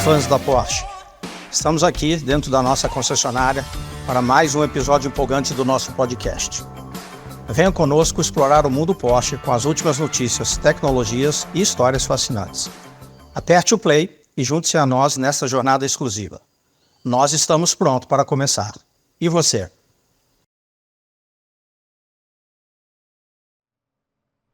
fãs da Porsche. Estamos aqui dentro da nossa concessionária para mais um episódio empolgante do nosso podcast. Venha conosco explorar o mundo Porsche com as últimas notícias, tecnologias e histórias fascinantes. Aperte o play e junte-se a nós nesta jornada exclusiva. Nós estamos prontos para começar. E você?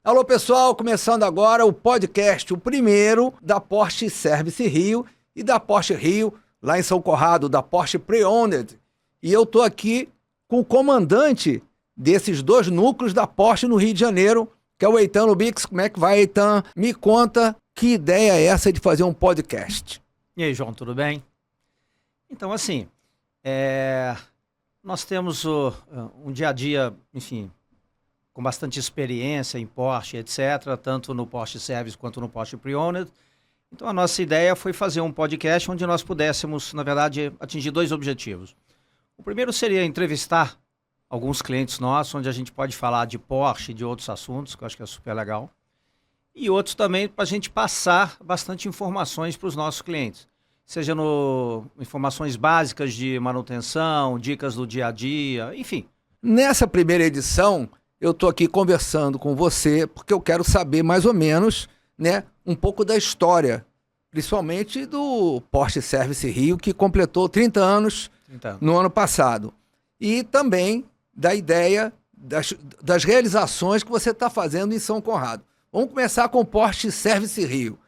Alô pessoal, começando agora o podcast, o primeiro da Porsche Service Rio e da Porsche Rio, lá em São Conrado, da Porsche Pre-Owned. E eu tô aqui com o comandante desses dois núcleos da Porsche no Rio de Janeiro, que é o Eitan Lubix. Como é que vai, Eitan? Me conta que ideia é essa de fazer um podcast. E aí, João, tudo bem? Então, assim, nós temos um dia a dia, enfim, com bastante experiência em Porsche, etc., tanto no Porsche Service quanto no Porsche Pre-Owned. Então, a nossa ideia foi fazer um podcast onde nós pudéssemos, na verdade, atingir dois objetivos. O primeiro seria entrevistar alguns clientes nossos, onde a gente pode falar de Porsche e de outros assuntos, que eu acho que é super legal. E outros também para a gente passar bastante informações para os nossos clientes. Seja informações básicas de manutenção, dicas do dia a dia, enfim. Nessa primeira edição, eu estou aqui conversando com você porque eu quero saber mais ou menos, né, um pouco da história, principalmente do Porsche Service Rio, que completou 30 anos no ano passado. E também da ideia das realizações que você está fazendo em São Conrado. Vamos começar com o Porsche Service Rio.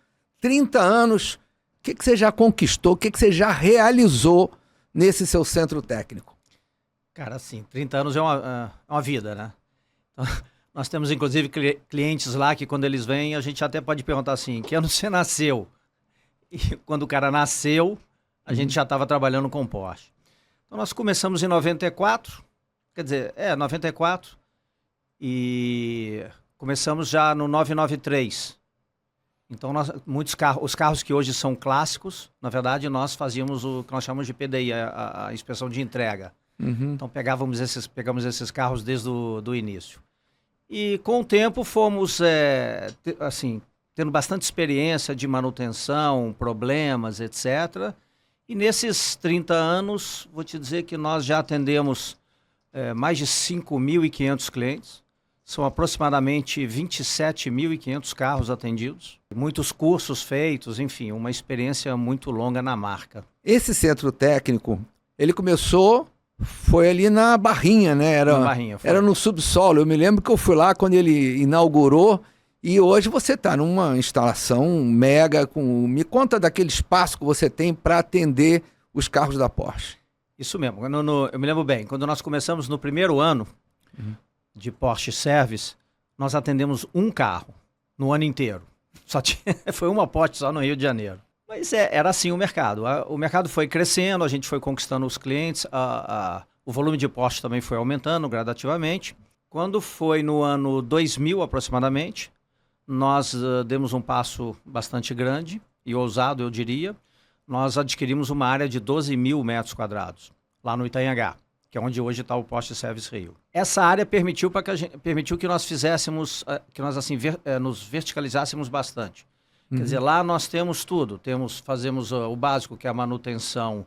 30 anos, o que você já conquistou, o que você já realizou nesse seu centro técnico? Cara, assim, 30 anos é uma vida, né? Então, nós temos, inclusive, clientes lá que quando eles vêm, a gente até pode perguntar assim, que ano você nasceu? E quando o cara nasceu, a gente já estava trabalhando com Porsche. Então, nós começamos em 94, 94, e começamos já no 993. Então, os carros que hoje são clássicos, na verdade, nós fazíamos o que nós chamamos de PDI, a inspeção de entrega. Uhum. Então, pegamos esses carros desde o início. E com o tempo fomos, tendo bastante experiência de manutenção, problemas, etc. E nesses 30 anos, vou te dizer que nós já atendemos mais de 5.500 clientes. São aproximadamente 27.500 carros atendidos. Muitos cursos feitos, enfim, uma experiência muito longa na marca. Esse centro técnico, ele começou... Foi ali na Barrinha, né? Era no subsolo. Eu me lembro que eu fui lá quando ele inaugurou e hoje você está numa instalação mega. Me conta daquele espaço que você tem para atender os carros da Porsche. Isso mesmo. Eu me lembro bem. Quando nós começamos no primeiro ano de Porsche Service, nós atendemos um carro no ano inteiro. Foi uma Porsche só no Rio de Janeiro. Mas era assim o mercado. O mercado foi crescendo, a gente foi conquistando os clientes, o volume de Porsche também foi aumentando gradativamente. Quando foi no ano 2000 aproximadamente, nós demos um passo bastante grande e ousado, eu diria. Nós adquirimos uma área de 12 mil metros quadrados, lá no Itanhangá, que é onde hoje está o Porsche Service Rio. Essa área permitiu que nós fizéssemos, nos verticalizássemos bastante. Quer dizer, lá nós temos tudo. Fazemos o básico, que é a manutenção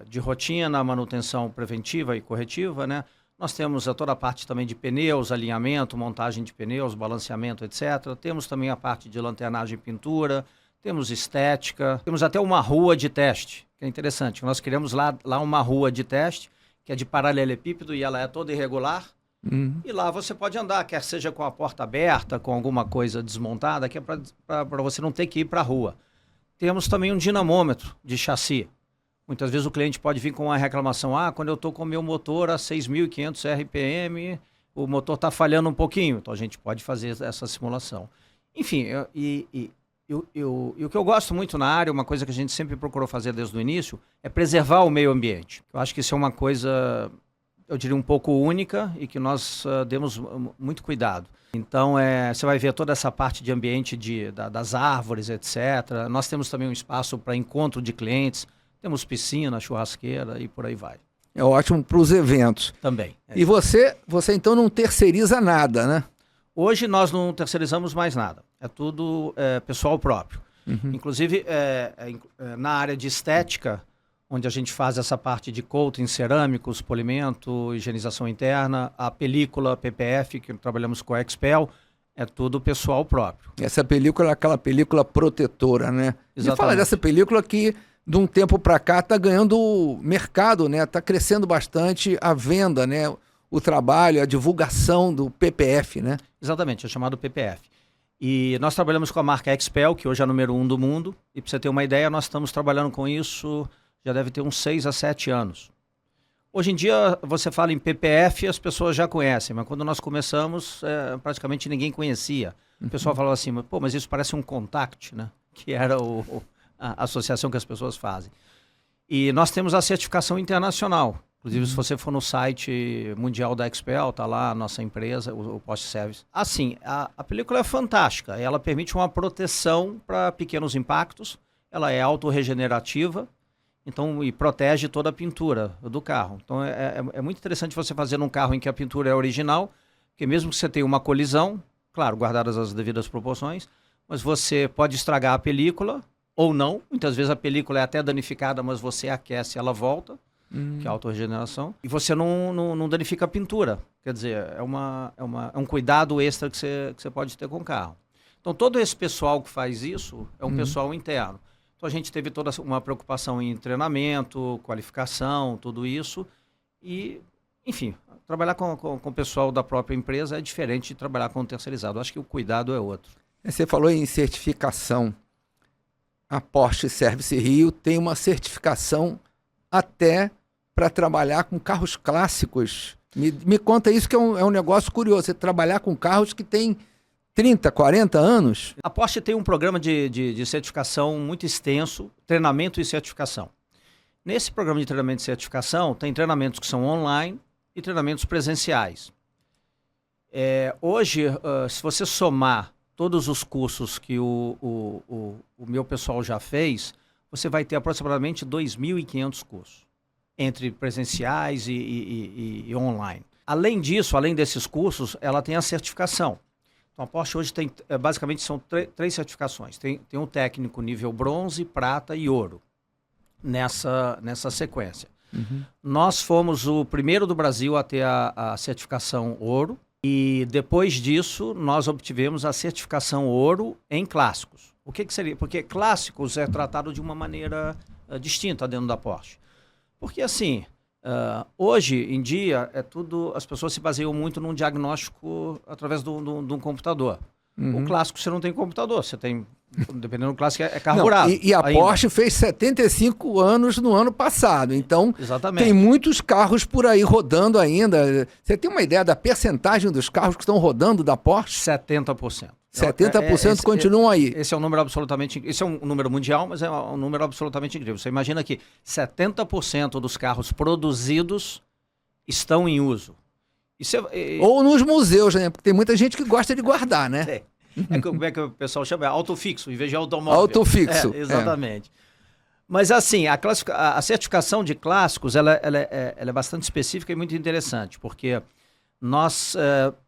de rotina, a manutenção preventiva e corretiva, né? Nós temos toda a parte também de pneus, alinhamento, montagem de pneus, balanceamento, etc. Temos também a parte de lanternagem e pintura, temos estética, temos até uma rua de teste, que é interessante. Nós criamos lá uma rua de teste, que é de paralelepípedo e ela é toda irregular. E lá você pode andar, quer seja com a porta aberta, com alguma coisa desmontada, que é para você não ter que ir para a rua. Temos também um dinamômetro de chassi. Muitas vezes o cliente pode vir com uma reclamação, quando eu estou com o meu motor a 6.500 RPM, o motor está falhando um pouquinho, então a gente pode fazer essa simulação. Enfim, o que eu gosto muito na área, uma coisa que a gente sempre procurou fazer desde o início, é preservar o meio ambiente. Eu acho que isso é uma coisa... eu diria um pouco única e que nós demos muito cuidado. Então, você vai ver toda essa parte de ambiente das árvores, etc. Nós temos também um espaço para encontro de clientes, temos piscina, churrasqueira e por aí vai. É ótimo para os eventos. Também. E você então não terceiriza nada, né? Hoje nós não terceirizamos mais nada, é tudo pessoal próprio. Inclusive, na área de estética, onde a gente faz essa parte de coating cerâmicos, polimento, higienização interna, a película PPF, que trabalhamos com a Expel, é tudo pessoal próprio. Essa película é aquela película protetora, né? Exatamente. E fala dessa película que, de um tempo para cá, está ganhando mercado, né? Está crescendo bastante a venda, né? O trabalho, a divulgação do PPF, né? Exatamente, é chamado PPF. E nós trabalhamos com a marca Expel, que hoje é a número 1 do mundo. E para você ter uma ideia, nós estamos trabalhando com isso, já deve ter uns 6 a 7 anos. Hoje em dia, você fala em PPF, as pessoas já conhecem, mas quando nós começamos, praticamente ninguém conhecia. O pessoal falava assim, pô, mas isso parece um Contact, né? Que era a associação que as pessoas fazem. E nós temos a certificação internacional. Inclusive, se você for no site mundial da Expel, tá lá a nossa empresa, o Post Service. Assim, a película é fantástica. Ela permite uma proteção para pequenos impactos. Ela é autorregenerativa. Então, e protege toda a pintura do carro. Então, é muito interessante você fazer num carro em que a pintura é original, porque mesmo que você tenha uma colisão, claro, guardadas as devidas proporções, mas você pode estragar a película ou não. Muitas vezes a película é até danificada, mas você aquece e ela volta, que é a autorregeneração. E você não danifica a pintura. Quer dizer, é um cuidado extra que você pode ter com o carro. Então, todo esse pessoal que faz isso é um pessoal interno. Então, a gente teve toda uma preocupação em treinamento, qualificação, tudo isso. E, enfim, trabalhar com o pessoal da própria empresa é diferente de trabalhar com o terceirizado. Acho que o cuidado é outro. Você falou em certificação. A Porsche Service Rio tem uma certificação até para trabalhar com carros clássicos. Me conta isso, que é um negócio curioso. Você trabalhar com carros que têm 30, 40 anos? A Porsche tem um programa de certificação muito extenso, treinamento e certificação. Nesse programa de treinamento e certificação, tem treinamentos que são online e treinamentos presenciais. Hoje, se você somar todos os cursos que o meu pessoal já fez, você vai ter aproximadamente 2.500 cursos, entre presenciais e online. Além disso, além desses cursos, ela tem a certificação. Então, a Porsche hoje tem, basicamente, são três certificações. Tem um técnico nível bronze, prata e ouro, nessa sequência. Nós fomos o primeiro do Brasil a ter a certificação ouro, e depois disso, nós obtivemos a certificação ouro em clássicos. O que seria? Porque clássicos é tratado de uma maneira distinta dentro da Porsche. Porque, assim, hoje em dia, as pessoas se baseiam muito num diagnóstico através de um computador. O clássico você não tem computador, você tem, dependendo do clássico, é carburado. E a Porsche fez 75 anos no ano passado, então Exatamente. Tem muitos carros por aí rodando ainda. Você tem uma ideia da percentagem dos carros que estão rodando da Porsche? 70%. 70% continuam aí. Esse é um número absolutamente... Esse é um número mundial, mas é um número absolutamente incrível. Você imagina que 70% dos carros produzidos estão em uso. Ou nos museus, né? Porque tem muita gente que gosta de guardar, né? Como é que o pessoal chama? É autofixo, em vez de automóvel. Autofixo. Exatamente. Mas assim, a certificação de clássicos, ela é bastante específica e muito interessante, porque nós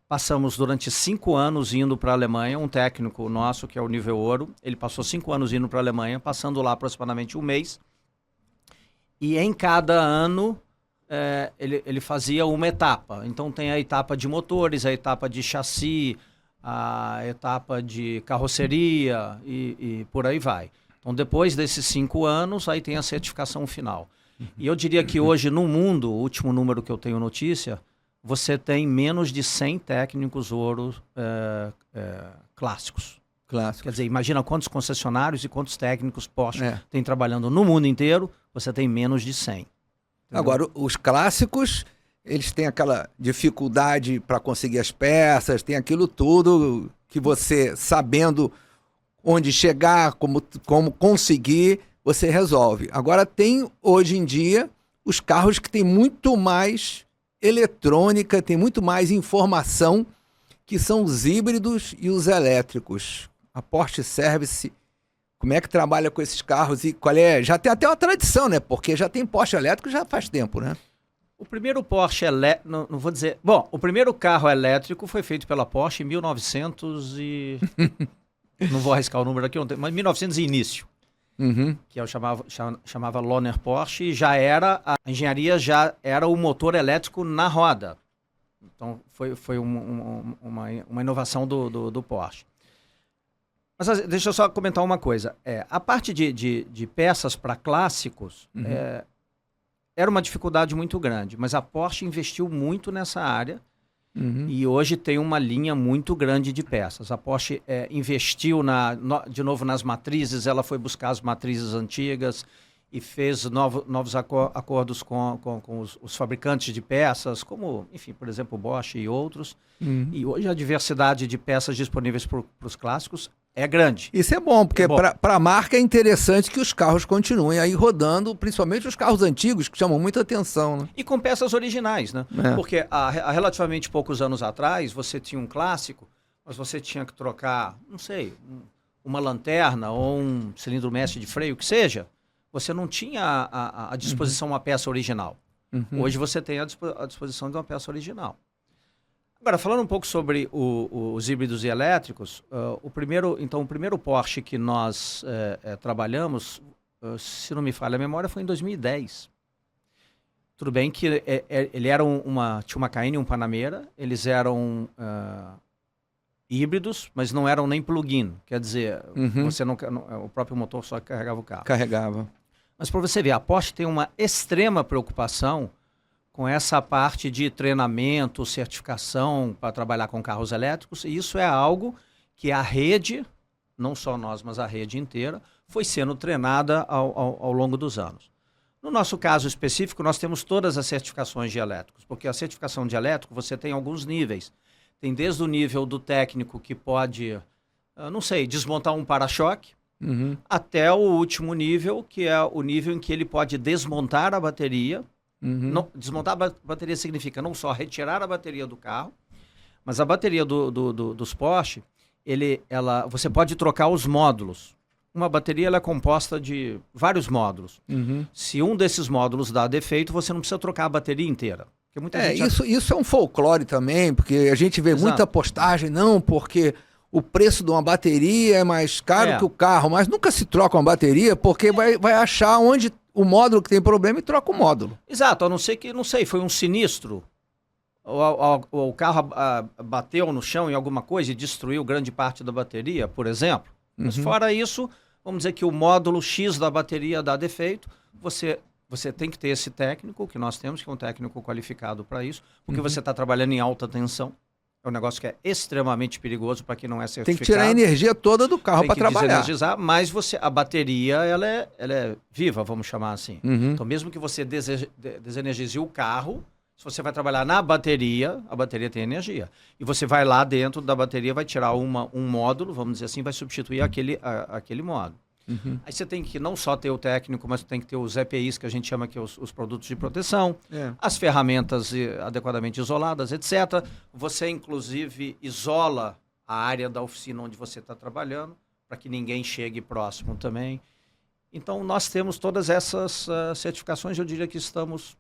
passamos durante 5 anos indo para a Alemanha, um técnico nosso, que é o nível ouro, ele passou 5 anos indo para a Alemanha, passando lá aproximadamente um mês, e em cada ano ele fazia uma etapa. Então tem a etapa de motores, a etapa de chassi, a etapa de carroceria e por aí vai. Então depois desses 5 anos, aí tem a certificação final. E eu diria que hoje no mundo, o último número que eu tenho notícia, você tem menos de 100 técnicos ouro clássicos. Quer dizer, imagina quantos concessionários e quantos técnicos Porsche tem trabalhando no mundo inteiro, você tem menos de 100. Entendeu? Agora, os clássicos, eles têm aquela dificuldade para conseguir as peças, tem aquilo tudo que você, sabendo onde chegar, como conseguir, você resolve. Agora, tem, hoje em dia, os carros que têm muito mais eletrônica, tem muito mais informação, que são os híbridos e os elétricos. A Porsche Service, como é que trabalha com esses carros e qual é? Já tem até uma tradição, né? Porque já tem Porsche elétrico já faz tempo, né? O primeiro Porsche elétrico, não vou dizer... Bom, o primeiro carro elétrico foi feito pela Porsche em 1900 e... não vou arriscar o número aqui, mas 1900 e início. Que eu chamava Lohner Porsche, e a engenharia já era o motor elétrico na roda. Então, foi uma inovação do Porsche. Mas deixa eu só comentar uma coisa. A parte de peças para clássicos era uma dificuldade muito grande, mas a Porsche investiu muito nessa área e hoje tem uma linha muito grande de peças. A Porsche investiu, de novo, nas matrizes, ela foi buscar as matrizes antigas e fez novos acordos com os fabricantes de peças, como, enfim, por exemplo, o Bosch e outros. E hoje a diversidade de peças disponíveis para os clássicos é grande. Isso é bom, porque para a marca é interessante que os carros continuem aí rodando, principalmente os carros antigos, que chamam muita atenção, né? E com peças originais, né? Porque há relativamente poucos anos atrás, você tinha um clássico, mas você tinha que trocar, não sei, uma lanterna ou um cilindro mestre de freio, o que seja. Você não tinha à disposição uma peça original. Hoje você tem à disposição de uma peça original. Agora, falando um pouco sobre os híbridos e elétricos, o primeiro Porsche que nós trabalhamos, se não me falha a memória, foi em 2010. Tudo bem que ele era tinha uma Cayenne e um Panamera, eles eram híbridos, mas não eram nem plug-in. Quer dizer, o próprio motor só carregava o carro. Carregava. Mas para você ver, a Porsche tem uma extrema preocupação com essa parte de treinamento, certificação para trabalhar com carros elétricos, e isso é algo que a rede, não só nós, mas a rede inteira, foi sendo treinada ao longo dos anos. No nosso caso específico, nós temos todas as certificações de elétricos, porque a certificação de elétrico você tem alguns níveis. Tem desde o nível do técnico que pode, não sei, desmontar um para-choque, até o último nível, que é o nível em que ele pode desmontar a bateria. Desmontar a bateria significa não só retirar a bateria do carro, mas a bateria dos Porsche, você pode trocar os módulos. Uma bateria ela é composta de vários módulos. Se um desses módulos dá defeito, você não precisa trocar a bateria inteira. Porque muita gente isso é um folclore também, porque a gente vê muita postagem, não, porque o preço de uma bateria é mais caro que o carro, mas nunca se troca uma bateria, porque vai achar onde o módulo que tem problema e troca o módulo. Exato, a não ser que, não sei, foi um sinistro, o carro bateu no chão em alguma coisa e destruiu grande parte da bateria, por exemplo. Mas fora isso, vamos dizer que o módulo X da bateria dá defeito, você tem que ter esse técnico, que nós temos, que é um técnico qualificado para isso, porque você está trabalhando em alta tensão. É um negócio que é extremamente perigoso para quem não é certificado. Tem que tirar a energia toda do carro para trabalhar. Mas a bateria ela é viva, vamos chamar assim. Então, mesmo que você desenergize o carro, se você vai trabalhar na bateria, a bateria tem energia. E você vai lá dentro da bateria, vai tirar um módulo, vamos dizer assim, vai substituir aquele módulo. Aí você tem que não só ter o técnico, mas tem que ter os EPIs, que a gente chama que os produtos de proteção, as ferramentas adequadamente isoladas, etc. Você, inclusive, isola a área da oficina onde você está trabalhando, para que ninguém chegue próximo também. Então, nós temos todas essas certificações, eu diria que estamos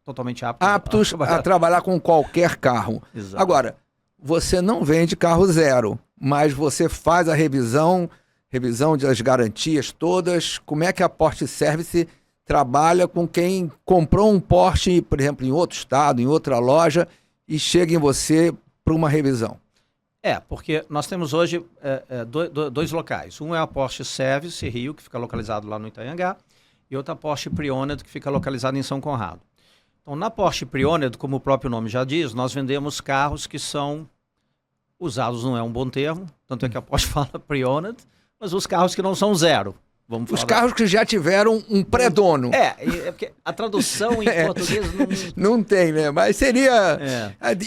totalmente aptos a trabalhar com qualquer carro. Exato. Agora, você não vende carro zero, mas você faz a revisão das garantias todas. Como é que a Porsche Service trabalha com quem comprou um Porsche, por exemplo, em outro estado, em outra loja, e chega em você para uma revisão? Porque nós temos hoje dois locais. Um é a Porsche Service Rio, que fica localizado lá no Itanhangá, e outra a Porsche Pre-Owned, que fica localizada em São Conrado. Então, na Porsche Pre-Owned, como o próprio nome já diz, nós vendemos carros que são usados, não é um bom termo, tanto é que a Porsche fala Pre-Owned, mas os carros que não são zero. Os carros que já tiveram um pré-dono. Porque a tradução em português não tem, né? Mas seria,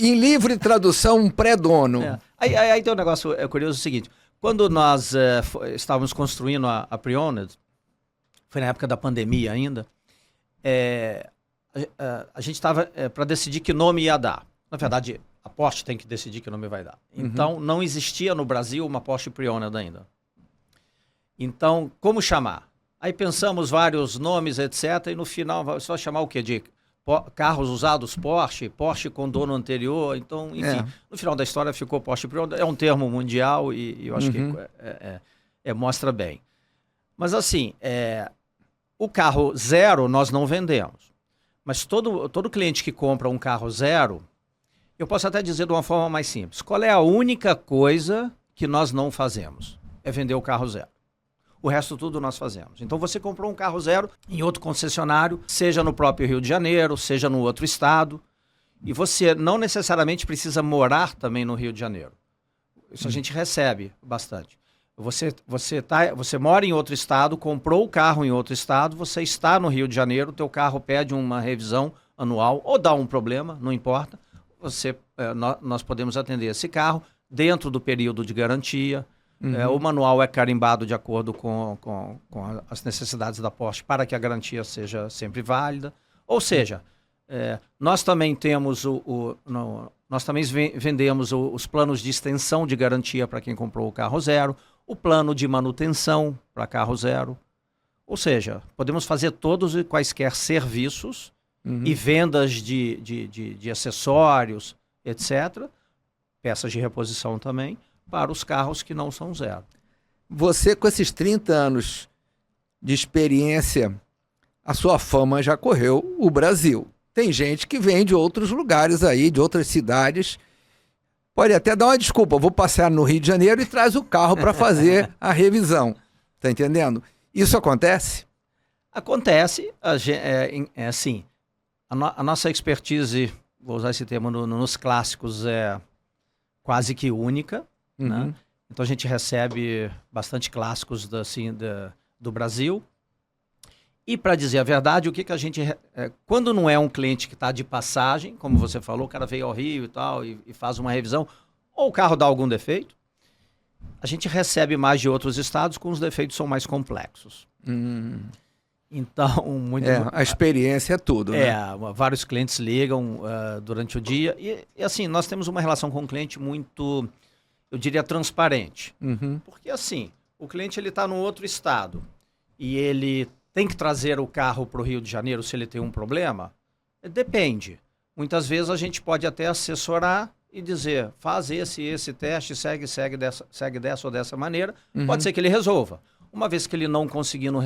em livre tradução, um pré-dono. Aí tem um negócio curioso, o seguinte, quando nós estávamos construindo a Pre-Owned, foi na época da pandemia ainda, a gente estava para decidir que nome ia dar. Na verdade, a Porsche tem que decidir que nome vai dar. Então, não existia no Brasil uma Porsche Pre-Owned ainda. Então, como chamar? Aí pensamos vários nomes, etc. E no final, você vai chamar o quê? De carros usados Porsche com dono anterior, então, enfim, no final da história ficou Porsche Pre-Owned, é um termo mundial e eu acho que mostra bem. Mas assim, o carro zero nós não vendemos, mas todo cliente que compra um carro zero, eu posso até dizer de uma forma mais simples, qual é a única coisa que nós não fazemos? É vender o carro zero. O resto tudo nós fazemos. Então você comprou um carro zero em outro concessionário, seja no próprio Rio de Janeiro, seja no outro estado, e você não necessariamente precisa morar também no Rio de Janeiro. Isso a gente recebe bastante. Você mora em outro estado, comprou o carro em outro estado, você está no Rio de Janeiro, o teu carro pede uma revisão anual ou dá um problema, não importa. Nós podemos atender esse carro dentro do período de garantia. O manual é carimbado de acordo com as necessidades da Porsche para que a garantia seja sempre válida. Ou seja, nós também temos nós também vendemos os planos de extensão de garantia para quem comprou o carro zero, o plano de manutenção para carro zero. Ou seja, podemos fazer todos e quaisquer serviços e vendas de acessórios, etc., peças de reposição também, para os carros que não são zero. Você, com esses 30 anos de experiência, a sua fama já correu o Brasil. Tem gente que vem de outros lugares aí, de outras cidades. Pode até dar uma desculpa, vou passear no Rio de Janeiro e traz o carro para fazer a revisão. Tá entendendo? Isso acontece? Acontece, assim, a nossa expertise, vou usar esse termo nos clássicos, é quase que única. Né? Então a gente recebe bastante clássicos do Brasil. E para dizer a verdade, o que a gente... quando não é um cliente que está de passagem, como você falou, o cara veio ao Rio e tal, e faz uma revisão, ou o carro dá algum defeito, a gente recebe mais de outros estados com os defeitos são mais complexos. Então, a experiência é tudo, né? Vários clientes ligam durante o dia. E assim, nós temos uma relação com o cliente muito... eu diria transparente. Porque assim, o cliente ele está num outro estado e ele tem que trazer o carro para o Rio de Janeiro se ele tem um problema? Depende. Muitas vezes a gente pode até assessorar e dizer, faz esse teste, segue dessa ou dessa maneira. Pode ser que ele resolva. Uma vez que ele não conseguindo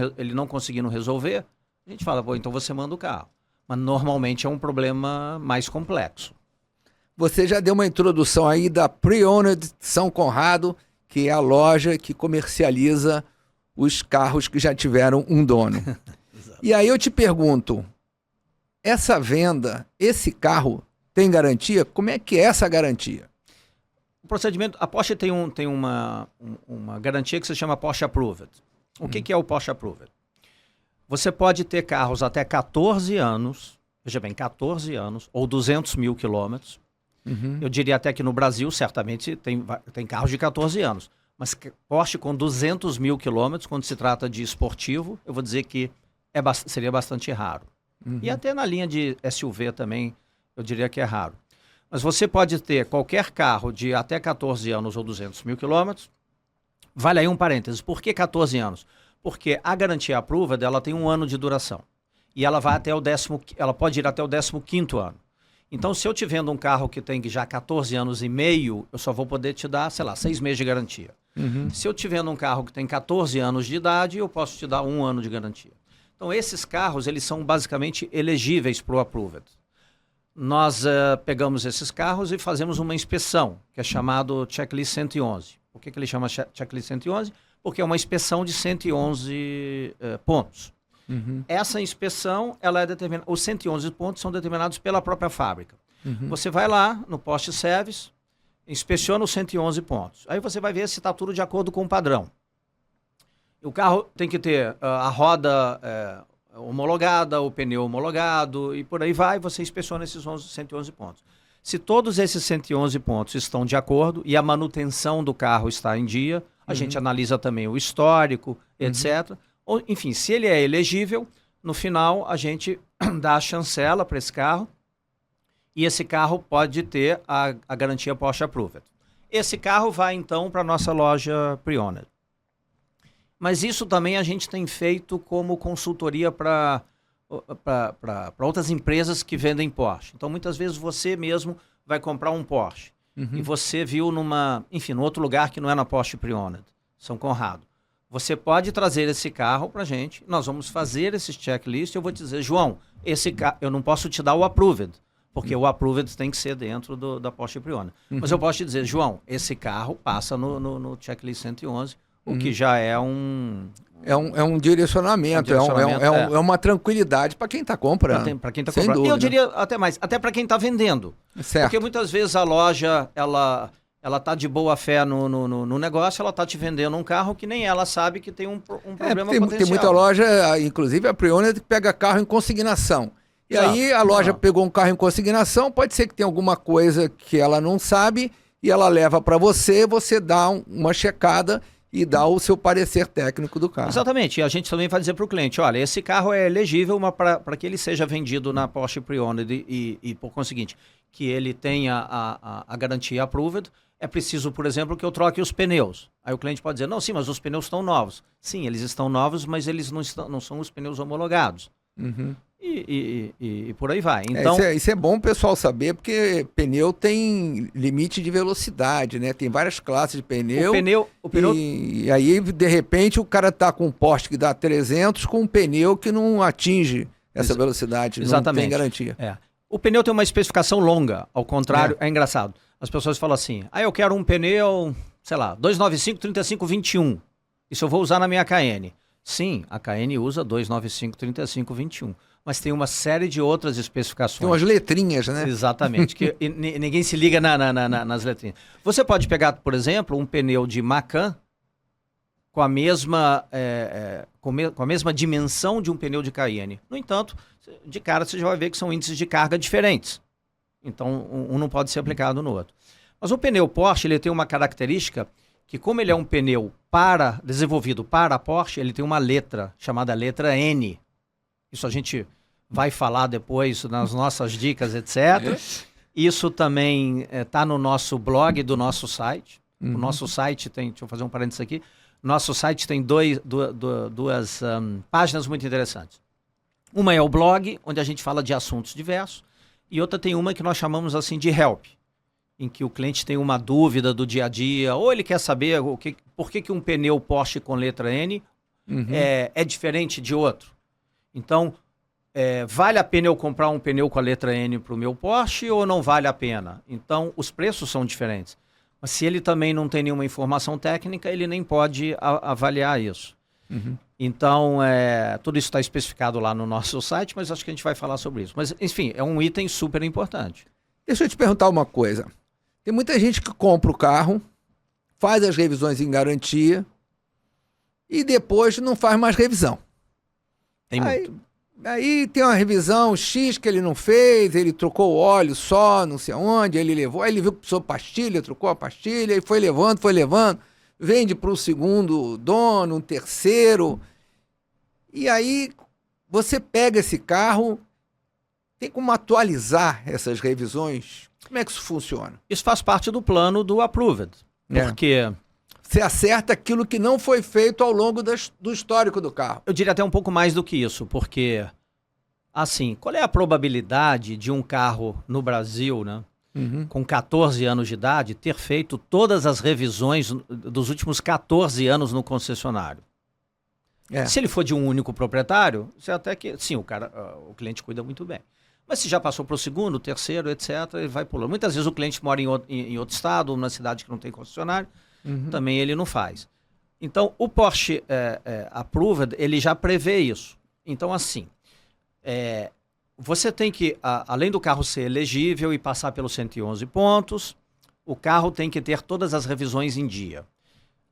resolver, a gente fala, então você manda o carro. Mas normalmente é um problema mais complexo. Você já deu uma introdução aí da Pre-Owned São Conrado, que é a loja que comercializa os carros que já tiveram um dono. E aí eu te pergunto, essa venda, esse carro tem garantia? Como é que é essa garantia? O procedimento, a Porsche tem uma garantia que se chama Porsche Approved. O que é o Porsche Approved? Você pode ter carros até 14 anos, veja bem, 14 anos, ou 200 mil quilômetros. Eu diria até que no Brasil, certamente, tem carros de 14 anos. Mas Porsche com 200 mil quilômetros, quando se trata de esportivo, eu vou dizer que seria bastante raro. E até na linha de SUV também, eu diria que é raro. Mas você pode ter qualquer carro de até 14 anos ou 200 mil quilômetros. Vale aí um parênteses. Por que 14 anos? Porque a garantia Approved, ela tem 1 ano de duração. E ela vai até ela pode ir até o 15º ano. Então, se eu te vendo um carro que tem já 14 anos e meio, eu só vou poder te dar, 6 meses de garantia. Se eu te vendo um carro que tem 14 anos de idade, eu posso te dar 1 ano de garantia. Então, esses carros, eles são basicamente elegíveis para o Approved. Nós pegamos esses carros e fazemos uma inspeção, que é chamado Checklist 111. Por que ele chama Checklist 111? Porque é uma inspeção de 111 pontos. Essa inspeção, ela é determinada. Os 111 pontos são determinados pela própria fábrica. Você vai lá no Porsche Service, inspeciona os 111 pontos. Aí você vai ver se está tudo de acordo com o padrão. O carro tem que ter a roda homologada, o pneu homologado e por aí vai, você inspeciona esses 111 pontos. Se todos esses 111 pontos estão de acordo e a manutenção do carro está em dia, a gente analisa também o histórico, etc. Ou, enfim, se ele é elegível, no final a gente dá a chancela para esse carro e esse carro pode ter a garantia Porsche Approved. Esse carro vai então para a nossa loja Pre-Owned. Mas isso também a gente tem feito como consultoria para para outras empresas que vendem Porsche. Então, muitas vezes você mesmo vai comprar um Porsche e você viu num outro lugar que não é na Porsche Pre-Owned, São Conrado. Você pode trazer esse carro para a gente, nós vamos fazer esse checklist e eu vou te dizer, João, esse carro, eu não posso te dar o approved, porque o approved tem que ser dentro da Porsche Pre-Owned. Mas eu posso te dizer, João, esse carro passa no checklist 111, o que já é um... É um direcionamento, é uma tranquilidade para quem está comprando. Para quem está comprando. E eu diria até mais, até para quem está vendendo. Certo. Porque muitas vezes a loja, ela tá de boa fé no negócio, ela tá te vendendo um carro que nem ela sabe que tem um problema potencial. Tem muita loja, inclusive a Pre-Owned, que pega carro em consignação. E aí a loja pegou um carro em consignação, pode ser que tenha alguma coisa que ela não sabe e ela leva para você, você dá uma checada e dá o seu parecer técnico do carro. Exatamente, e a gente também vai dizer para o cliente, olha, esse carro é elegível para que ele seja vendido na Porsche Pre-Owned e por conseguinte, que ele tenha a garantia approved, é preciso, por exemplo, que eu troque os pneus. Aí o cliente pode dizer, não, sim, mas os pneus estão novos. Sim, eles estão novos, mas eles não são os pneus homologados. E por aí vai. Então, isso é bom o pessoal saber, porque pneu tem limite de velocidade, né? Tem várias classes de pneu. O pneu... E aí, de repente, o cara tá com um Porsche que dá 300 com um pneu que não atinge essa velocidade. Exatamente. Não tem garantia. O pneu tem uma especificação longa, ao contrário, é engraçado. As pessoas falam assim, eu quero um pneu, sei lá, 295-35-21. Isso eu vou usar na minha Cayenne. Sim, a Cayenne usa 295-35-21. Mas tem uma série de outras especificações. Tem umas letrinhas, né? Exatamente, que ninguém se liga nas letrinhas. Você pode pegar, por exemplo, um pneu de Macan com a mesma dimensão de um pneu de Cayenne. No entanto, de cara você já vai ver que são índices de carga diferentes. Então, um não pode ser aplicado no outro. Mas o pneu Porsche, ele tem uma característica que, como ele é um pneu desenvolvido para a Porsche, ele tem uma letra chamada letra N. Isso a gente vai falar depois nas nossas dicas, etc. Isso também está no nosso blog do nosso site. O nosso site tem, deixa eu fazer um parênteses aqui, nosso site tem duas páginas muito interessantes. Uma é o blog, onde a gente fala de assuntos diversos, e outra tem uma que nós chamamos assim de help, em que o cliente tem uma dúvida do dia a dia, ou ele quer saber por que um pneu Porsche com letra N é diferente de outro. Então, vale a pena eu comprar um pneu com a letra N para o meu Porsche ou não vale a pena? Então, os preços são diferentes. Mas se ele também não tem nenhuma informação técnica, ele nem pode avaliar isso. Então, tudo isso está especificado lá no nosso site, mas acho que a gente vai falar sobre isso. Mas, enfim, é um item super importante. Deixa eu te perguntar uma coisa. Tem muita gente que compra o carro, faz as revisões em garantia e depois não faz mais revisão. Tem muito. Aí tem uma revisão X que ele não fez, ele trocou o óleo só, não sei aonde, ele levou, aí ele viu que precisou pastilha, trocou a pastilha, e foi levando, vende para o segundo dono, um terceiro, e aí você pega esse carro, tem como atualizar essas revisões? Como é que isso funciona? Isso faz parte do plano do Approved, porque... Você acerta aquilo que não foi feito ao longo do histórico do carro. Eu diria até um pouco mais do que isso, porque, assim, qual é a probabilidade de um carro no Brasil, né, com 14 anos de idade, ter feito todas as revisões dos últimos 14 anos no concessionário? Se ele for de um único proprietário, você até que, sim, o cliente cuida muito bem. Mas se já passou para o segundo, terceiro, etc., ele vai pulando. Muitas vezes o cliente mora em outro estado, ou na cidade que não tem concessionário, também ele não faz. Então, o Porsche Approved, ele já prevê isso. Então, assim, você tem que, além do carro ser elegível e passar pelos 111 pontos, o carro tem que ter todas as revisões em dia.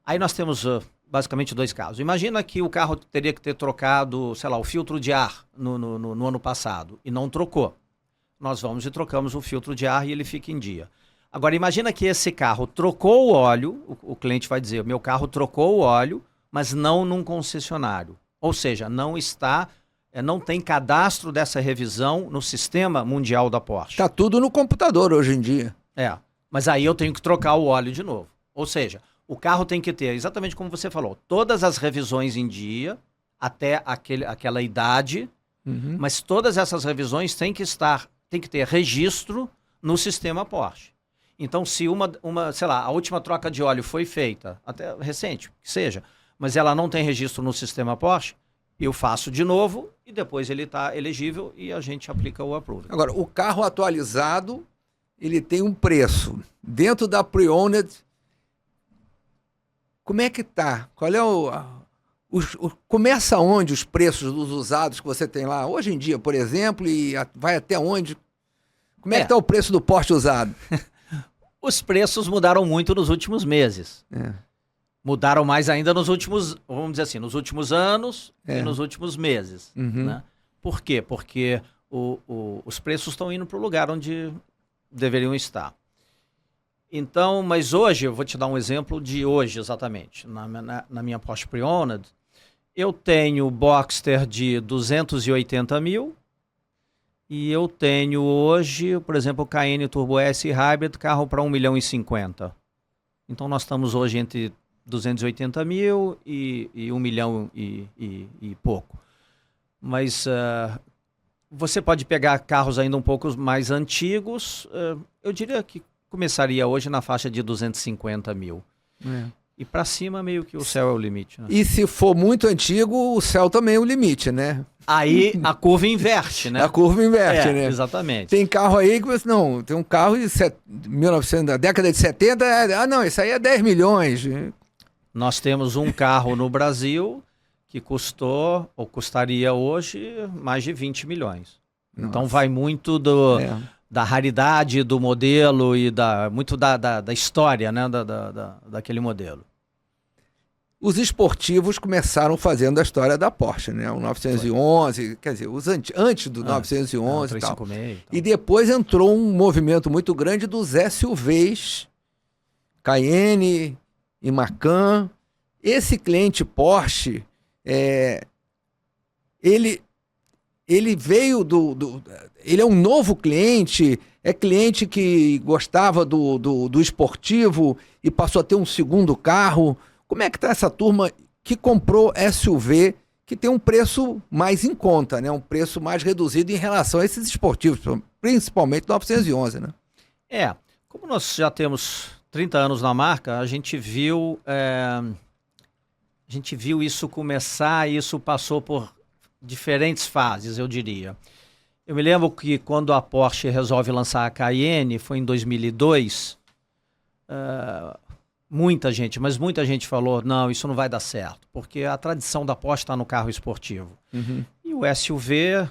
Aí nós temos basicamente dois casos. Imagina que o carro teria que ter trocado, sei lá, o filtro de ar no ano passado e não trocou. Nós vamos e trocamos o filtro de ar e ele fica em dia. Agora, imagina que esse carro trocou o óleo, o cliente vai dizer, meu carro trocou o óleo, mas não num concessionário. Ou seja, não tem cadastro dessa revisão no sistema mundial da Porsche. Está tudo no computador hoje em dia. Mas aí eu tenho que trocar o óleo de novo. Ou seja, o carro tem que ter, exatamente como você falou, todas as revisões em dia, até aquela idade, Mas todas essas revisões têm que ter registro no sistema Porsche. Então, se sei lá, a última troca de óleo foi feita, até recente, que seja, mas ela não tem registro no sistema Porsche, eu faço de novo e depois ele está elegível e a gente aplica o approve. Agora, o carro atualizado, ele tem um preço. Dentro da pre-owned, como é que tá? Qual é começa onde os preços dos usados que você tem lá? Hoje em dia, por exemplo, e vai até onde? Como é que está o preço do Porsche usado? Os preços mudaram muito nos últimos meses. Mudaram mais ainda nos últimos, vamos dizer assim, nos últimos anos e nos últimos meses. Né? Por quê? Porque os preços estão indo para o lugar onde deveriam estar. Então, mas hoje, eu vou te dar um exemplo de hoje exatamente. Na minha Porsche Pre-Owned, eu tenho Boxster de 280 mil e eu tenho hoje, por exemplo, o Cayenne Turbo S Hybrid, carro para 1 milhão e 50. Então nós estamos hoje entre 280 mil e 1 milhão e pouco. Mas você pode pegar carros ainda um pouco mais antigos, eu diria que começaria hoje na faixa de 250 mil. E para cima meio que o céu é o limite. Né? E se for muito antigo, o céu também é o limite, né? Aí a curva inverte, né? A curva inverte, né? Exatamente. Tem carro aí que você, não, tem um carro de 1900, da década de 70, não, isso aí é 10 milhões. Nós temos um carro no Brasil que custou, ou custaria hoje, mais de 20 milhões. Nossa. Então vai muito da raridade do modelo e muito da história, né, daquele modelo. Os esportivos começaram fazendo a história da Porsche, né? O 911, quer dizer, antes do 911 e tal. E depois entrou um movimento muito grande dos SUVs, Cayenne e Macan. Esse cliente Porsche, ele veio ele é um novo cliente, é cliente que gostava do esportivo e passou a ter um segundo carro. Como é que está essa turma que comprou SUV, que tem um preço mais em conta, né? Um preço mais reduzido em relação a esses esportivos, principalmente 911, né? Como nós já temos 30 anos na marca, a gente viu isso começar, e isso passou por diferentes fases, eu diria. Eu me lembro que quando a Porsche resolve lançar a Cayenne, foi em 2002, muita gente falou, não, isso não vai dar certo, porque a tradição da Porsche está no carro esportivo. E o SUV,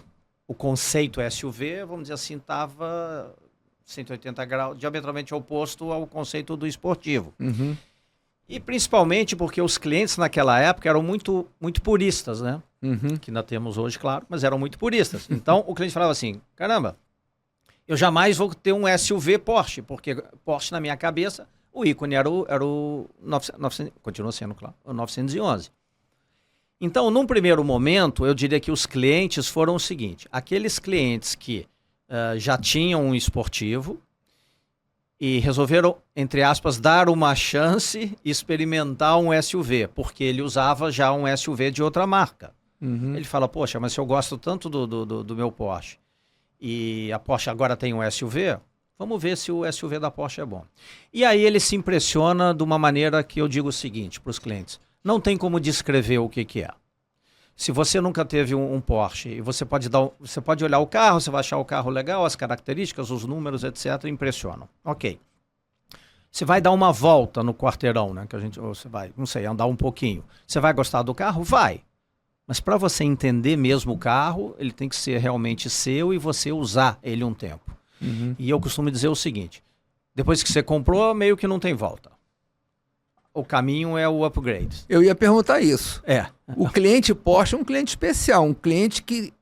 o conceito SUV, vamos dizer assim, estava 180 graus, diametralmente oposto ao conceito do esportivo. E principalmente porque os clientes naquela época eram muito, muito puristas, né? Que ainda temos hoje, claro, mas eram muito puristas. Então o cliente falava assim, caramba, eu jamais vou ter um SUV Porsche, porque Porsche na minha cabeça, o ícone era o 900, continua sendo, claro, o 911. Então, num primeiro momento, eu diria que os clientes foram o seguinte, aqueles clientes que já tinham um esportivo e resolveram, entre aspas, dar uma chance e experimentar um SUV, porque ele usava já um SUV de outra marca. Ele fala, poxa, mas se eu gosto tanto do meu Porsche e a Porsche agora tem um SUV, vamos ver se o SUV da Porsche é bom. E aí ele se impressiona de uma maneira que eu digo o seguinte para os clientes, não tem como descrever o que é. Se você nunca teve um Porsche, e você pode olhar o carro, você vai achar o carro legal, as características, os números, etc., impressionam. Ok. Você vai dar uma volta no quarteirão, né? Você vai, não sei, andar um pouquinho. Você vai gostar do carro? Vai. Mas para você entender mesmo o carro, ele tem que ser realmente seu e você usar ele um tempo. E eu costumo dizer o seguinte, depois que você comprou, meio que não tem volta. O caminho é o upgrade. Eu ia perguntar isso. O cliente Porsche é um cliente especial, um cliente que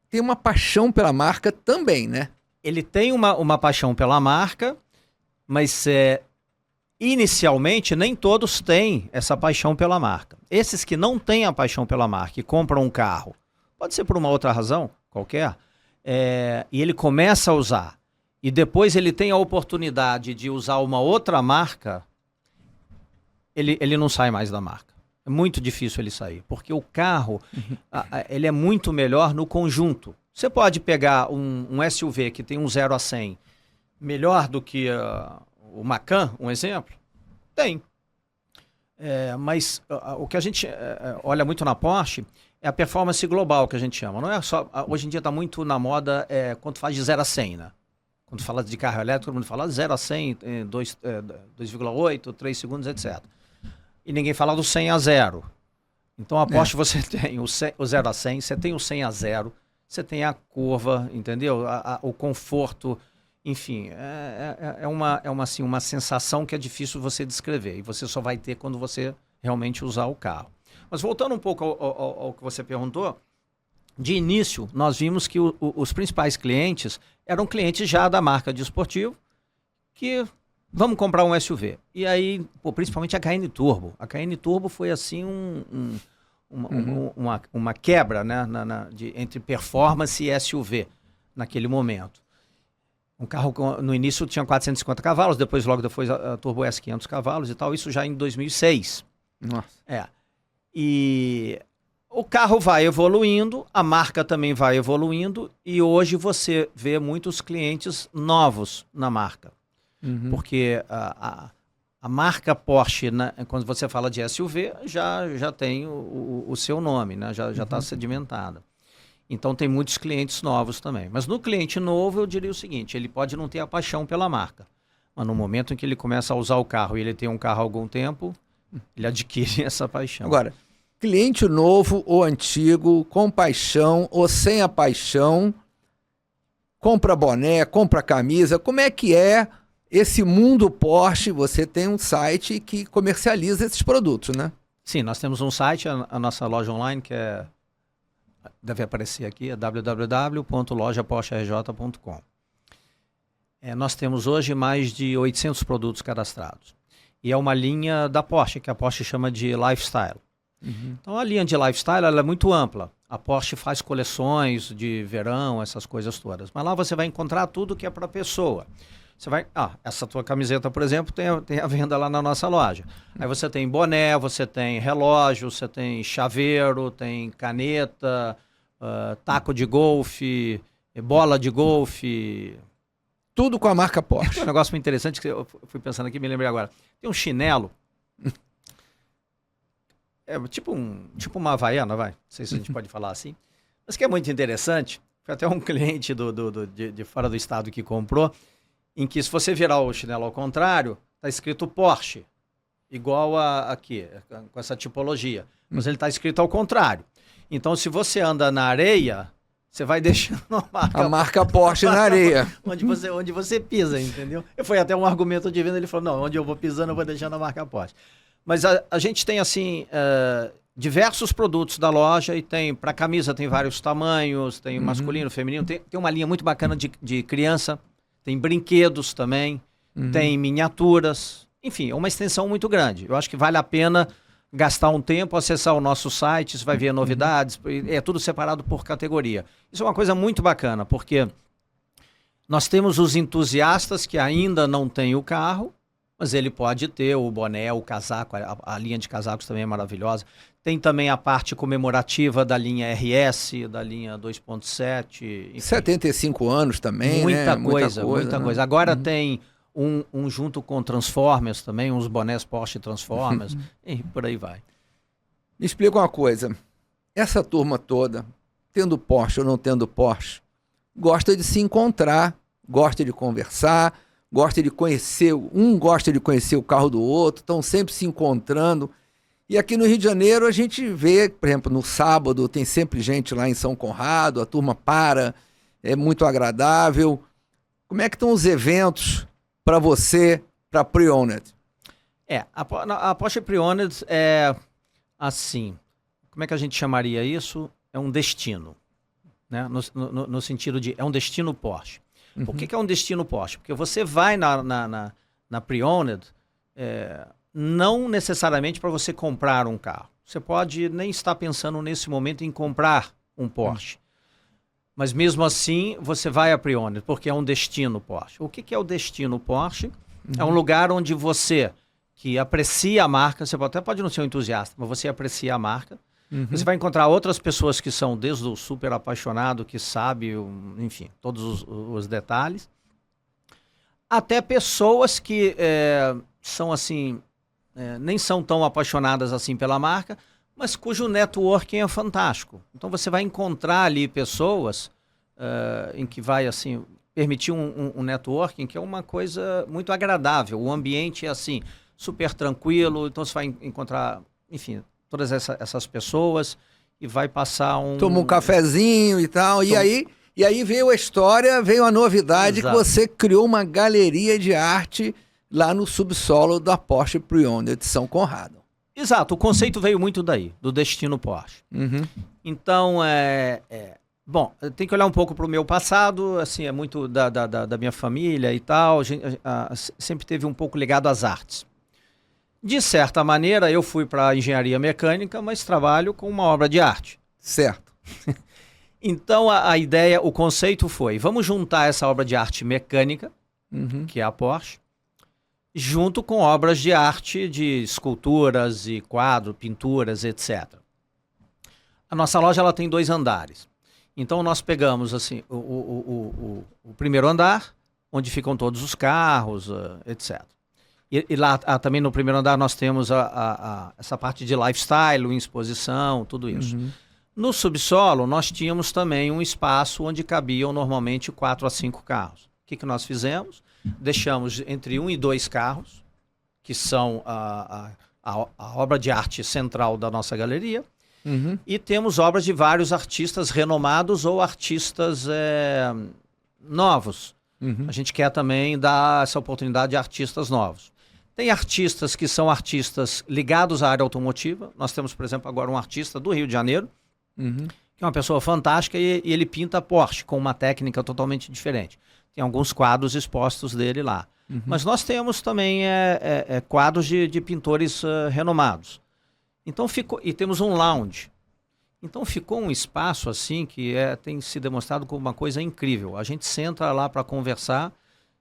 tem uma paixão pela marca também, né? Ele tem uma paixão pela marca, mas inicialmente nem todos têm essa paixão pela marca. Esses que não têm a paixão pela marca e compram um carro, pode ser por uma outra razão, qualquer, e ele começa a usar, e depois ele tem a oportunidade de usar uma outra marca, ele não sai mais da marca. É muito difícil ele sair, porque o carro ele é muito melhor no conjunto. Você pode pegar um SUV que tem um 0 a 100 melhor do que o Macan, um exemplo? Tem. Mas o que a gente olha muito na Porsche é a performance global que a gente chama. Não é só, hoje em dia está muito na moda quando faz de 0 a 100, né? Quando fala de carro elétrico, todo mundo fala 0 a 100, 2,8, 3 segundos, etc. E ninguém fala do 100 a 0. Então a Porsche você tem o 0 a 100, você tem o 100 a 0, você tem a curva, entendeu? O conforto, enfim, assim, uma sensação que é difícil você descrever. E você só vai ter quando você realmente usar o carro. Mas voltando um pouco ao que você perguntou, de início nós vimos que os principais clientes eram clientes já da marca de esportivo, que vamos comprar um SUV. E aí, principalmente a Cayenne Turbo. A Cayenne Turbo foi assim uma quebra, né, entre performance e SUV naquele momento. Um carro no início tinha 450 cavalos, logo depois a Turbo S 500 cavalos e tal, isso já em 2006. Nossa. E o carro vai evoluindo, a marca também vai evoluindo e hoje você vê muitos clientes novos na marca. Porque a marca Porsche, né, quando você fala de SUV, já tem o seu nome, né, já está sedimentada. Então tem muitos clientes novos também. Mas no cliente novo eu diria o seguinte, ele pode não ter a paixão pela marca, mas no momento em que ele começa a usar o carro e ele tem um carro há algum tempo, ele adquire essa paixão. Agora, cliente novo ou antigo, com paixão ou sem a paixão, compra boné, compra camisa, como é que é esse mundo Porsche? Você tem um site que comercializa esses produtos, né? Sim, nós temos um site, a nossa loja online, que deve aparecer aqui, é www.lojaporscherj.com. Nós temos hoje mais de 800 produtos cadastrados. E é uma linha da Porsche, que a Porsche chama de Lifestyle. Então a linha de Lifestyle ela é muito ampla. A Porsche faz coleções de verão, essas coisas todas. Mas lá você vai encontrar tudo que é para a pessoa. Você vai, essa tua camiseta, por exemplo, tem a venda lá na nossa loja. Aí você tem boné, você tem relógio, você tem chaveiro, tem caneta, taco de golfe, bola de golfe. Tudo com a marca Porsche. Tem um negócio muito interessante que eu fui pensando aqui, me lembrei agora. Tem um chinelo, tipo uma Havaiana, vai. Não sei se a gente pode falar assim. Mas que é muito interessante. Foi até um cliente de fora do estado que comprou, em que se você virar o chinelo ao contrário, está escrito Porsche, igual aqui, com essa tipologia. Mas ele está escrito ao contrário. Então, se você anda na areia, você vai deixando a marca Porsche na areia. Onde você pisa, entendeu? Foi até um argumento de venda, ele falou, não, onde eu vou pisando, eu vou deixando a marca Porsche. Mas a gente tem, assim, diversos produtos da loja e tem, para camisa tem vários tamanhos, tem masculino, feminino, tem uma linha muito bacana de criança, tem brinquedos também, tem miniaturas, enfim, é uma extensão muito grande. Eu acho que vale a pena gastar um tempo, acessar o nosso site, você vai ver novidades, é tudo separado por categoria. Isso é uma coisa muito bacana, porque nós temos os entusiastas que ainda não têm o carro, mas ele pode ter o boné, o casaco, a linha de casacos também é maravilhosa. Tem também a parte comemorativa da linha RS, da linha 2.7. Enfim. 75 anos também, muita né? Muita coisa. Agora tem um junto com Transformers também, uns bonés Porsche Transformers, e por aí vai. Me explica uma coisa. Essa turma toda, tendo Porsche ou não tendo Porsche, gosta de se encontrar, gosta de conversar, gosta de conhecer o carro do outro, estão sempre se encontrando. E aqui no Rio de Janeiro a gente vê, por exemplo, no sábado tem sempre gente lá em São Conrado, a turma é muito agradável. Como é que estão os eventos para você, para a Pre-Owned? A Porsche Pre-Owned é assim, como é que a gente chamaria isso? É um destino, né? No sentido de, é um destino Porsche. Por que é um destino Porsche? Porque você vai na Pre-Owned, não necessariamente para você comprar um carro. Você pode nem estar pensando nesse momento em comprar um Porsche. Mas mesmo assim, você vai a Pre-Owned, porque é um destino Porsche. O que é o destino Porsche? É um lugar onde você que aprecia a marca. Você até pode não ser um entusiasta, mas você aprecia a marca. Você vai encontrar outras pessoas que são desde o super apaixonado, que sabe, enfim, todos os detalhes, até pessoas que são assim, nem são tão apaixonadas assim pela marca, mas cujo networking é fantástico. Então você vai encontrar ali pessoas em que vai assim permitir um networking que é uma coisa muito agradável. O ambiente é assim, super tranquilo, então você vai encontrar, enfim, todas essas pessoas e vai passar Toma um cafezinho e tal. E aí veio a história, veio a novidade. Exato. Que você criou uma galeria de arte lá no subsolo da Porsche Pre-Owned de São Conrado. Exato, o conceito veio muito daí, do destino Porsche. Então, bom, tem que olhar um pouco para o meu passado, assim, é muito da minha família e tal, sempre teve um pouco ligado às artes. De certa maneira, eu fui para a engenharia mecânica, mas trabalho com uma obra de arte. Certo. Então, a ideia, o conceito foi, vamos juntar essa obra de arte mecânica, que é a Porsche, junto com obras de arte, de esculturas e quadros, pinturas, etc. A nossa loja ela tem 2 andares. Então, nós pegamos assim, o primeiro andar, onde ficam todos os carros, etc. E lá também no primeiro andar nós temos essa parte de lifestyle, exposição, tudo isso. No subsolo nós tínhamos também um espaço onde cabiam normalmente 4 a 5 carros. O que nós fizemos? Deixamos entre 1 e 2 carros, que são a obra de arte central da nossa galeria, e temos obras de vários artistas renomados ou artistas novos. A gente quer também dar essa oportunidade a artistas novos. Tem artistas que são artistas ligados à área automotiva. Nós temos, por exemplo, agora um artista do Rio de Janeiro, que é uma pessoa fantástica e ele pinta Porsche com uma técnica totalmente diferente. Tem alguns quadros expostos dele lá. Mas nós temos também quadros de pintores renomados. Então e temos um lounge. Então ficou um espaço assim que tem se demonstrado como uma coisa incrível. A gente senta lá para conversar.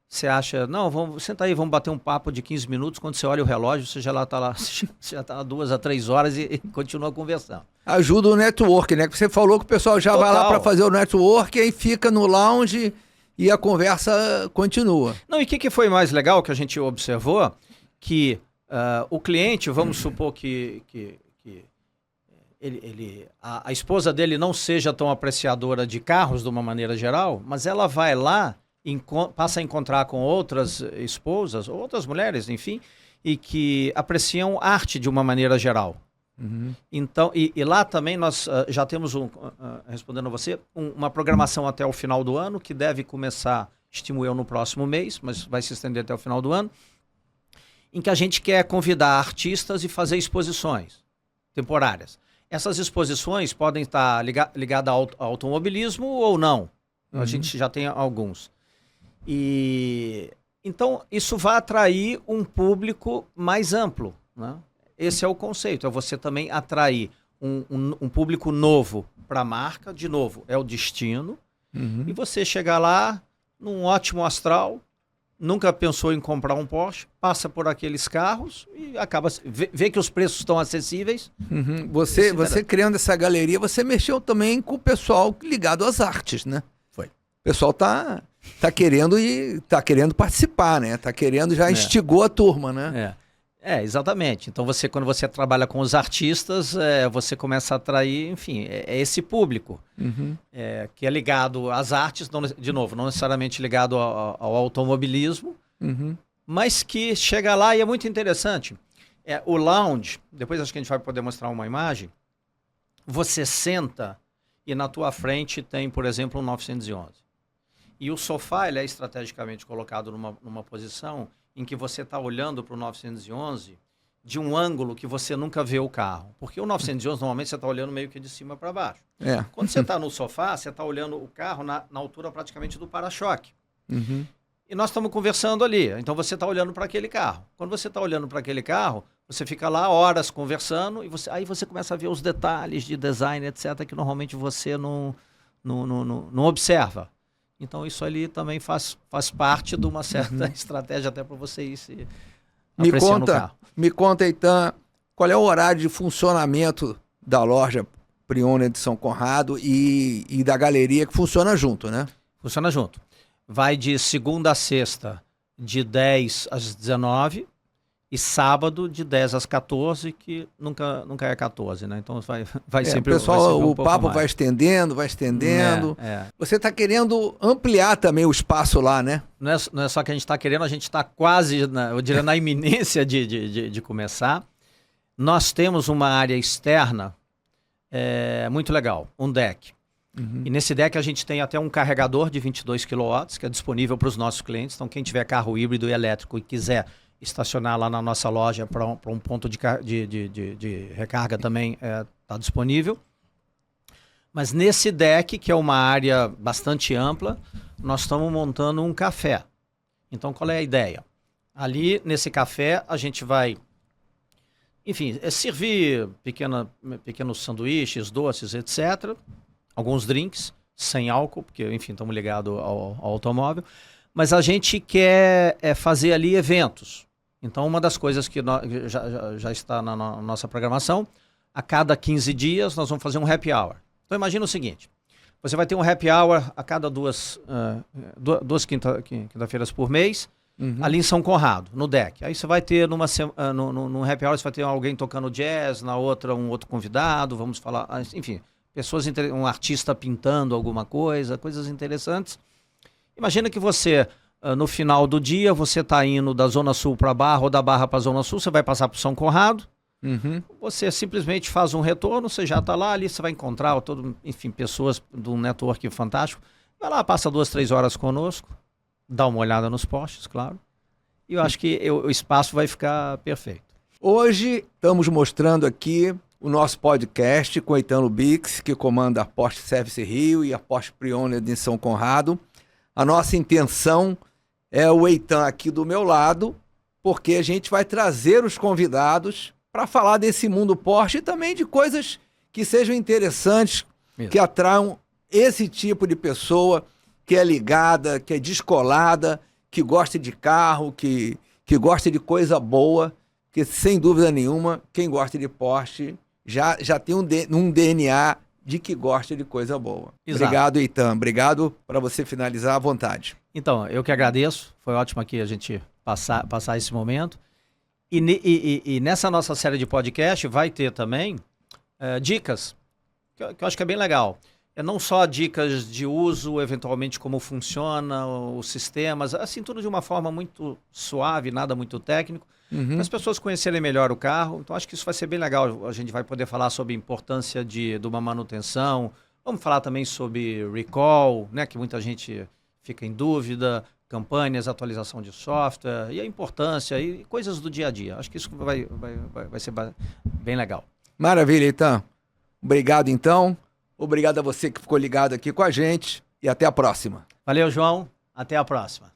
Você acha, não, senta aí, vamos bater um papo de 15 minutos. Quando você olha o relógio, você já está 2 a 3 horas e continua conversando. Ajuda o network, né? Que você falou que o pessoal já vai lá para fazer o network, aí fica no lounge e a conversa continua. Não, e o que foi mais legal que a gente observou? Que o cliente, vamos supor que a esposa dele não seja tão apreciadora de carros de uma maneira geral, mas ela vai lá, passa a encontrar com outras esposas, ou outras mulheres, enfim, e que apreciam arte de uma maneira geral. Então, e lá também nós já temos, respondendo a você, uma programação até o final do ano, que deve começar, estimo eu, no próximo mês, mas vai se estender até o final do ano, em que a gente quer convidar artistas e fazer exposições temporárias. Essas exposições podem estar ligadas ao automobilismo ou não. A gente já tem alguns. Então, isso vai atrair um público mais amplo, né? Esse é o conceito, é você também atrair um público novo para a marca, de novo, é o destino, e você chegar lá num ótimo astral, nunca pensou em comprar um Porsche, passa por aqueles carros e acaba vê que os preços estão acessíveis. Você criando essa galeria, você mexeu também com o pessoal ligado às artes, né? Foi. O pessoal tá querendo participar, né? Tá querendo, já instigou a turma, né? Exatamente. Então quando você trabalha com os artistas, você começa a atrair, enfim, esse público que é ligado às artes, de novo, não necessariamente ligado ao automobilismo, mas que chega lá e é muito interessante. O lounge, depois acho que a gente vai poder mostrar uma imagem, você senta e na tua frente tem, por exemplo, um 911. E o sofá ele é estrategicamente colocado numa posição em que você está olhando para o 911 de um ângulo que você nunca vê o carro. Porque o 911, normalmente, você está olhando meio que de cima para baixo. Quando você está no sofá, você está olhando o carro na altura praticamente do para-choque. E nós estamos conversando ali. Então, você está olhando para aquele carro. Quando você está olhando para aquele carro, você fica lá horas conversando e aí você começa a ver os detalhes de design, etc., que normalmente você não observa. Então, isso ali também faz parte de uma certa estratégia até para você ir se apreciando o carro. Me conta, Eitan, qual é o horário de funcionamento da loja Pre-Owned de São Conrado e da galeria que funciona junto, né? Funciona junto. Vai de segunda a sexta, de 10 às 19 e sábado de 10 às 14, que nunca é 14, né? Então vai sempre... Pessoal, vai sempre um o pouco papo mais. vai estendendo. Você está querendo ampliar também o espaço lá, né? Não é só que a gente está querendo, a gente está quase, eu diria, na iminência de começar. Nós temos uma área externa muito legal, um deck. E nesse deck a gente tem até um carregador de 22 kW, que é disponível para os nossos clientes. Então, quem tiver carro híbrido e elétrico e quiser estacionar lá na nossa loja para um ponto de recarga também está disponível. Mas nesse deck, que é uma área bastante ampla, nós estamos montando um café. Então, qual é a ideia? Ali, nesse café, a gente vai, enfim, servir pequenos sanduíches, doces, etc., alguns drinks, sem álcool, porque, enfim, estamos ligados ao automóvel. Mas a gente quer fazer ali eventos. Então, uma das coisas que já está na nossa programação, a cada 15 dias nós vamos fazer um happy hour. Então, imagina o seguinte, você vai ter um happy hour a cada duas quinta-feiras por mês, ali em São Conrado, no deck. Aí você vai ter, num happy hour, você vai ter alguém tocando jazz, na outra um outro convidado, vamos falar, enfim... um artista pintando alguma coisa, coisas interessantes. Imagina que você, no final do dia, você está indo da Zona Sul para a Barra ou da Barra para a Zona Sul, você vai passar por São Conrado, você simplesmente faz um retorno, você já está lá, ali você vai encontrar pessoas de um network fantástico. Vai lá, passa 2, 3 horas conosco, dá uma olhada nos postes, claro, e eu acho que o espaço vai ficar perfeito. Hoje estamos mostrando aqui o nosso podcast com Eitan Lubix, que comanda a Porsche Service Rio e a Porsche Pre-Owned em São Conrado. A nossa intenção é o Eitan aqui do meu lado, porque a gente vai trazer os convidados para falar desse mundo Porsche e também de coisas que sejam interessantes, que atraiam esse tipo de pessoa que é ligada, que é descolada, que gosta de carro, que gosta de coisa boa, que sem dúvida nenhuma, quem gosta de Porsche já tem um DNA de que gosta de coisa boa. Exato. Obrigado, Eitan. Obrigado, para você finalizar à vontade. Então, eu que agradeço. Foi ótimo aqui a gente passar esse momento. E nessa nossa série de podcast vai ter também dicas, que eu acho que é bem legal. Não só dicas de uso, eventualmente como funciona os sistemas, assim, tudo de uma forma muito suave, nada muito técnico, para as pessoas conhecerem melhor o carro. Então, acho que isso vai ser bem legal. A gente vai poder falar sobre a importância de uma manutenção. Vamos falar também sobre recall, né, que muita gente fica em dúvida, campanhas, atualização de software e a importância e coisas do dia a dia. Acho que isso vai ser bem legal. Maravilha, Eitan. Obrigado, então. Obrigado a você que ficou ligado aqui com a gente e até a próxima. Valeu, João. Até a próxima.